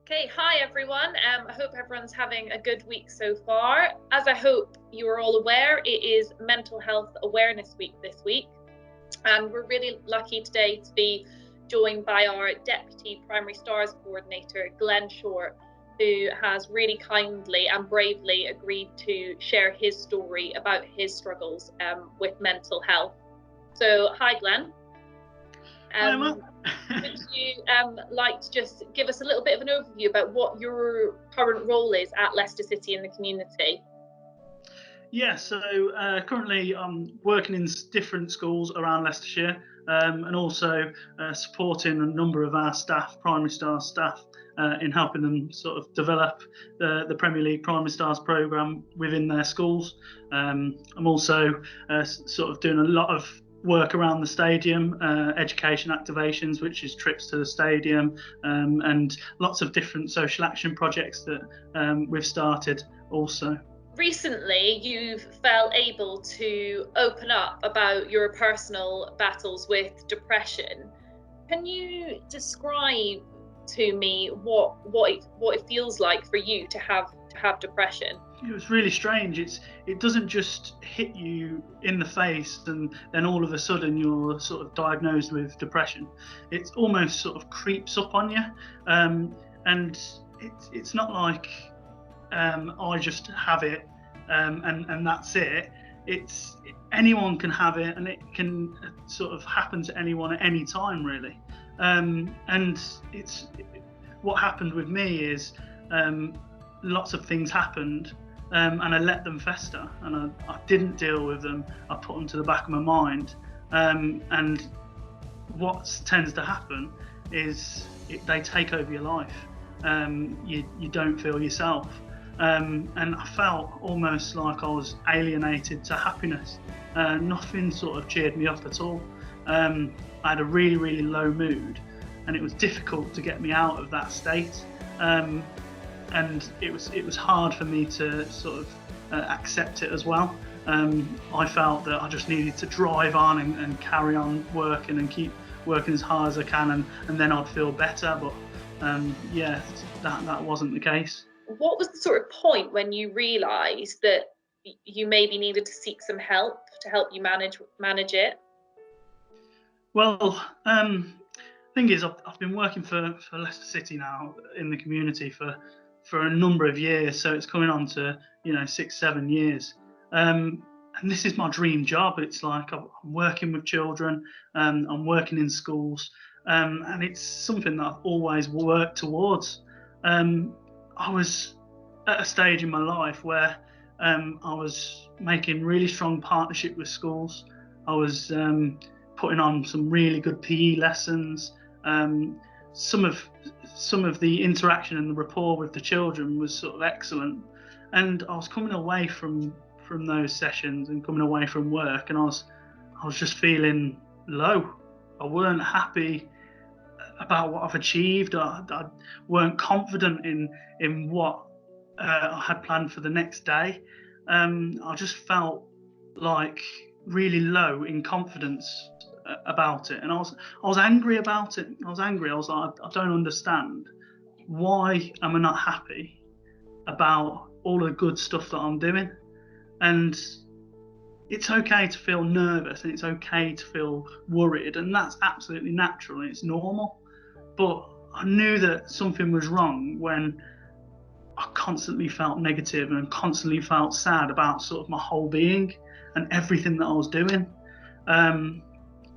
Okay, hi everyone. I hope everyone's having a good week so far. As I hope you are all aware, it is Mental Health Awareness Week this week, and we're really lucky today to be joined by our Deputy Primary Stars Coordinator, Glenn Short, who has really kindly and bravely agreed to share his story about his struggles with mental health. So, hi Glenn. Hi, Emma. Would you like to just give us a little bit of an overview about what your current role is at Leicester City in the community? Yeah, so currently I'm working in different schools around Leicestershire, and also supporting a number of our staff, Primary Stars staff, in helping them sort of develop the Premier League Primary Stars programme within their schools. I'm also sort of doing a lot of work around the stadium, education activations, which is trips to the stadium, and lots of different social action projects that we've started also. Recently, you've felt able to open up about your personal battles with depression. Can you describe to me what it feels like for you to have depression? It was really strange. it doesn't just hit you in the face and then all of a sudden you're sort of diagnosed with depression. It almost sort of creeps up on you, and it's not like I just have it, and that's it. It's anyone can have it, and it can sort of happen to anyone at any time, really. And it's what happened with me is lots of things happened, and I let them fester, and I didn't deal with them. I put them to the back of my mind, and what tends to happen is they take over your life. You don't feel yourself, and I felt almost like I was alienated to happiness. Nothing sort of cheered me up at all. I had a really, really low mood, and it was difficult to get me out of that state. And it was hard for me to sort of accept it as well. I felt that I just needed to drive on and carry on working and keep working as hard as I can, and then I'd feel better. But yeah, that wasn't the case. What was the sort of point when you realised that you maybe needed to seek some help to help you manage it? Well, thing is, I've been working for Leicester City now in the community for a number of years, so it's coming on to 6-7 years. And this is my dream job. It's like I'm working with children, I'm working in schools, and it's something that I've always worked towards. I was at a stage in my life where I was making really strong partnership with schools. I was putting on some really good PE lessons. Some of the interaction and the rapport with the children was sort of excellent, and I was coming away from those sessions and coming away from work, and I was just feeling low. I weren't happy about what I've achieved. I weren't confident in what I had planned for the next day. I just felt like really low in confidence about it, and I was angry about it. I was angry. I was like, I don't understand. Why am I not happy about all the good stuff that I'm doing? And it's okay to feel nervous, and it's okay to feel worried, and that's absolutely natural and it's normal. But I knew that something was wrong when I constantly felt negative and constantly felt sad about sort of my whole being and everything that I was doing.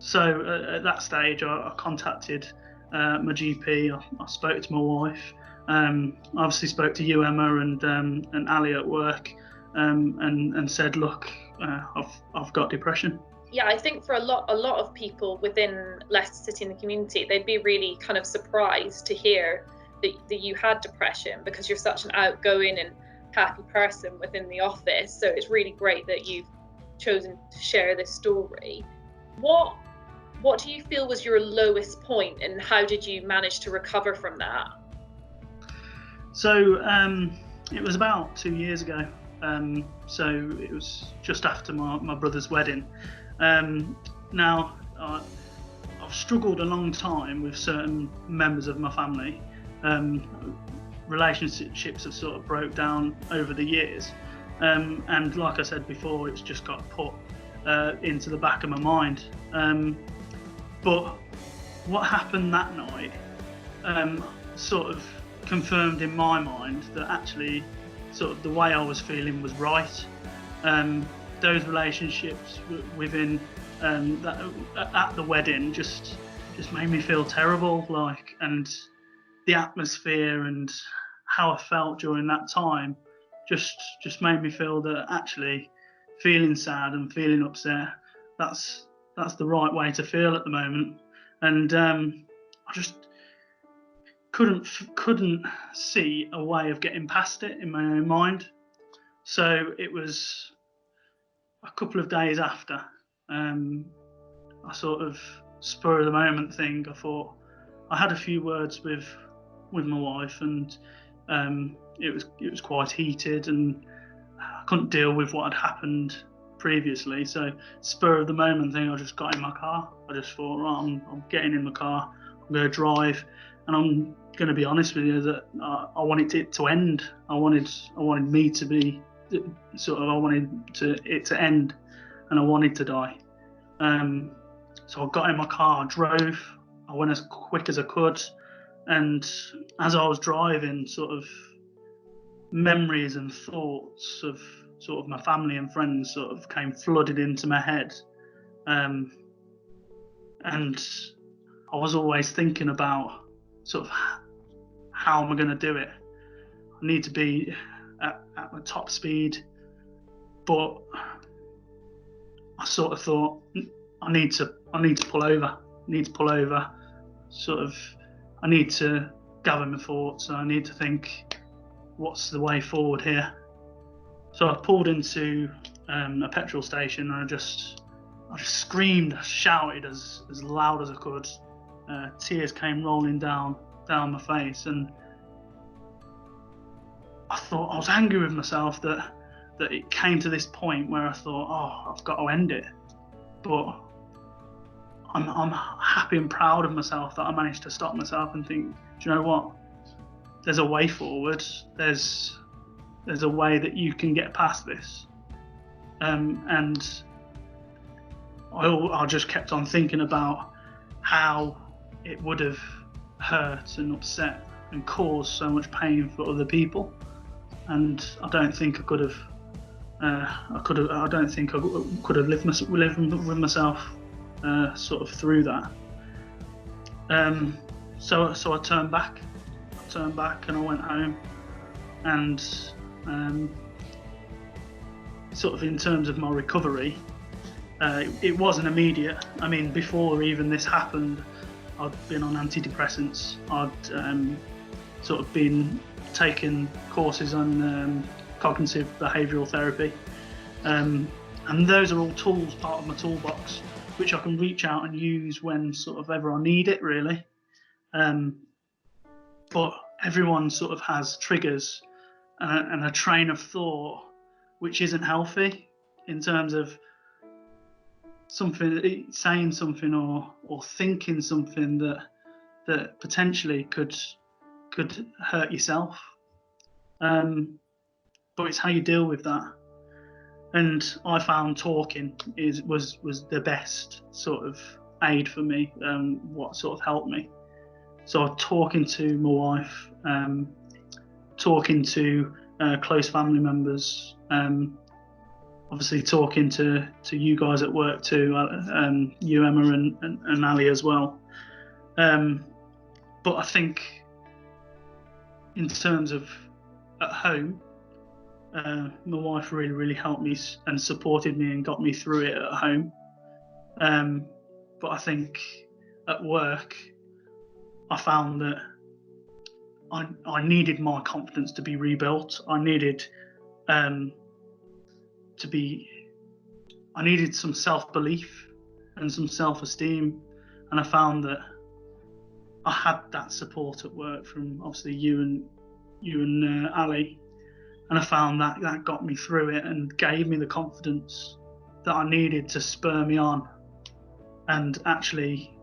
So at that stage, I contacted my GP. I spoke to my wife. I obviously spoke to you, Emma, and Ali at work, and said, look, I've got depression. Yeah, I think for a lot of people within Leicester City in the community, they'd be really kind of surprised to hear that you had depression, because you're such an outgoing and happy person within the office. So it's really great that you've chosen to share this story. What do you feel was your lowest point, and how did you manage to recover from that? So it was about 2 years ago. So it was just after my brother's wedding. Now, I've struggled a long time with certain members of my family. relationships have sort of broke down over the years, and like I said before, it's just got put into the back of my mind. But what happened that night sort of confirmed in my mind that actually sort of the way I was feeling was right. Those relationships within at the wedding just made me feel terrible, like, and the atmosphere and how I felt during that time just made me feel that actually feeling sad and feeling upset, that's the right way to feel at the moment. And I just couldn't see a way of getting past it in my own mind. So it was a couple of days after, I sort of spur of the moment thing. I thought, I had a few words with my wife, and it was quite heated, and I couldn't deal with what had happened previously. So spur of the moment thing, I just got in my car. I just thought, right, I'm getting in the car, I'm going to drive, and I'm going to be honest with you that I wanted it to end. I wanted me to be sort of, I wanted it to end, and I wanted to die. So I got in my car, drove. I went as quick as I could, and as I was driving, sort of memories and thoughts of sort of my family and friends sort of came flooded into my head, and I was always thinking about sort of how am I going to do it. I need to be at my top speed, but I sort of thought I need to pull over. Sort of, I need to gather my thoughts. I need to think, what's the way forward here? So I pulled into a petrol station, and I just screamed, shouted as loud as I could. Tears came rolling down my face, and I thought, I was angry with myself that it came to this point where I thought, oh, I've got to end it. But I'm happy and proud of myself that I managed to stop myself and think, do you know what? There's a way forward. There's a way that you can get past this. And I just kept on thinking about how it would have hurt and upset and caused so much pain for other people. And I don't think I could have. I don't think I could have lived with myself sort of through that. So I turned back. And I went home. And sort of in terms of my recovery, it wasn't immediate. I mean, before even this happened, I'd been on antidepressants. I'd sort of been taking courses on cognitive behavioural therapy, and those are all tools, part of my toolbox, which I can reach out and use when sort of ever I need it, really. But everyone sort of has triggers and a train of thought which isn't healthy, in terms of saying something or thinking something that potentially could hurt yourself. But it's how you deal with that. And I found talking was the best sort of aid for me, what sort of helped me. So talking to my wife, talking to close family members, obviously talking to you guys at work too, you, Emma, and Ali as well. But I think in terms of at home, my wife really, really helped me and supported me and got me through it at home. But I think at work, I found that I needed my confidence to be rebuilt. I needed some self-belief and some self-esteem, and I found that I had that support at work from obviously you and Ali, and I found that got me through it and gave me the confidence that I needed to spur me on and actually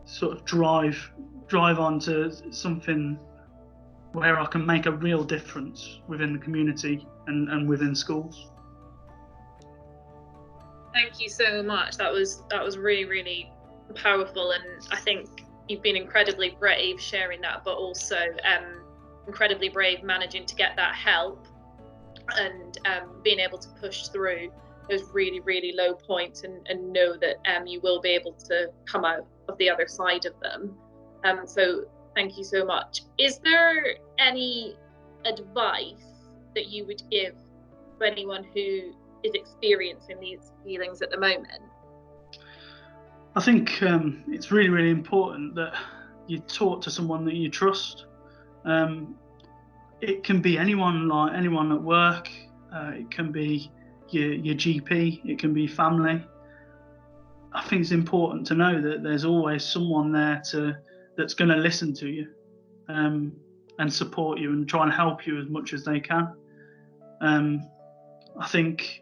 sort of drive on to something where I can make a real difference within the community and within schools. Thank you so much. That was really, really powerful, and I think you've been incredibly brave sharing that, but also incredibly brave managing to get that help and being able to push through those really, really low points and know that you will be able to come out of the other side of them. So thank you so much. Is there any advice that you would give to anyone who is experiencing these feelings at the moment? I think it's really, really important that you talk to someone that you trust. It can be anyone, like anyone at work. It can be your GP. It can be family. I think it's important to know that there's always someone there that's going to listen to you and support you and try and help you as much as they can. I think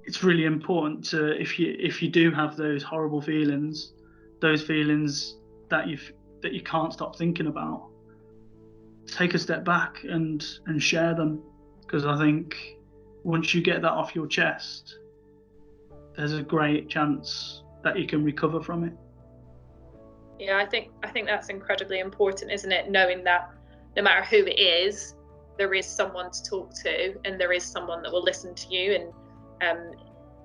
it's really important to, if you do have those horrible feelings, those feelings that you can't stop thinking about, take a step back and share them, because I think once you get that off your chest, there's a great chance that you can recover from it. Yeah, I think that's incredibly important, isn't it? Knowing that no matter who it is, there is someone to talk to, and there is someone that will listen to you. And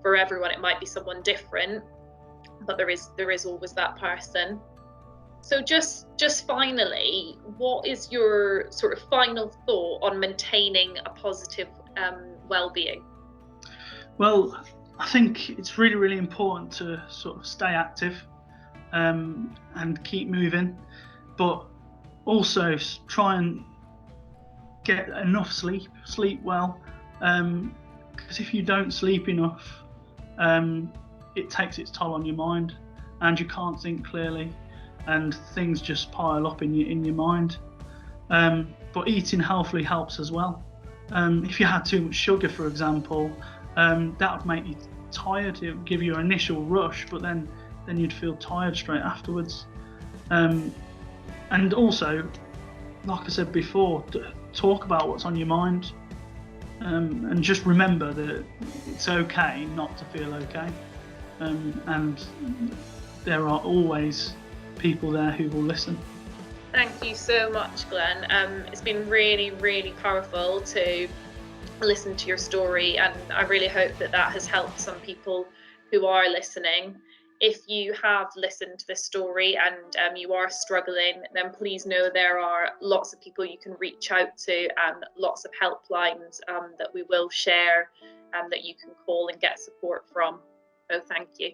for everyone, it might be someone different, but there is always that person. So just finally, what is your sort of final thought on maintaining a positive well-being? Well, I think it's really, really important to sort of stay active and keep moving, but also try and get enough sleep well, because if you don't sleep enough, it takes its toll on your mind, and you can't think clearly, and things just pile up in your mind. But eating healthily helps as well. If you had too much sugar, for example, that would make you tired. It would give you an initial rush, but then you'd feel tired straight afterwards. And also, like I said before, talk about what's on your mind, and just remember that it's okay not to feel okay, and there are always people there who will listen. Thank you so much, Glenn. It's been really, really powerful to listen to your story, and I really hope that has helped some people who are listening. If you have listened to this story and you are struggling, then please know there are lots of people you can reach out to and lots of helplines that we will share and that you can call and get support from. So thank you.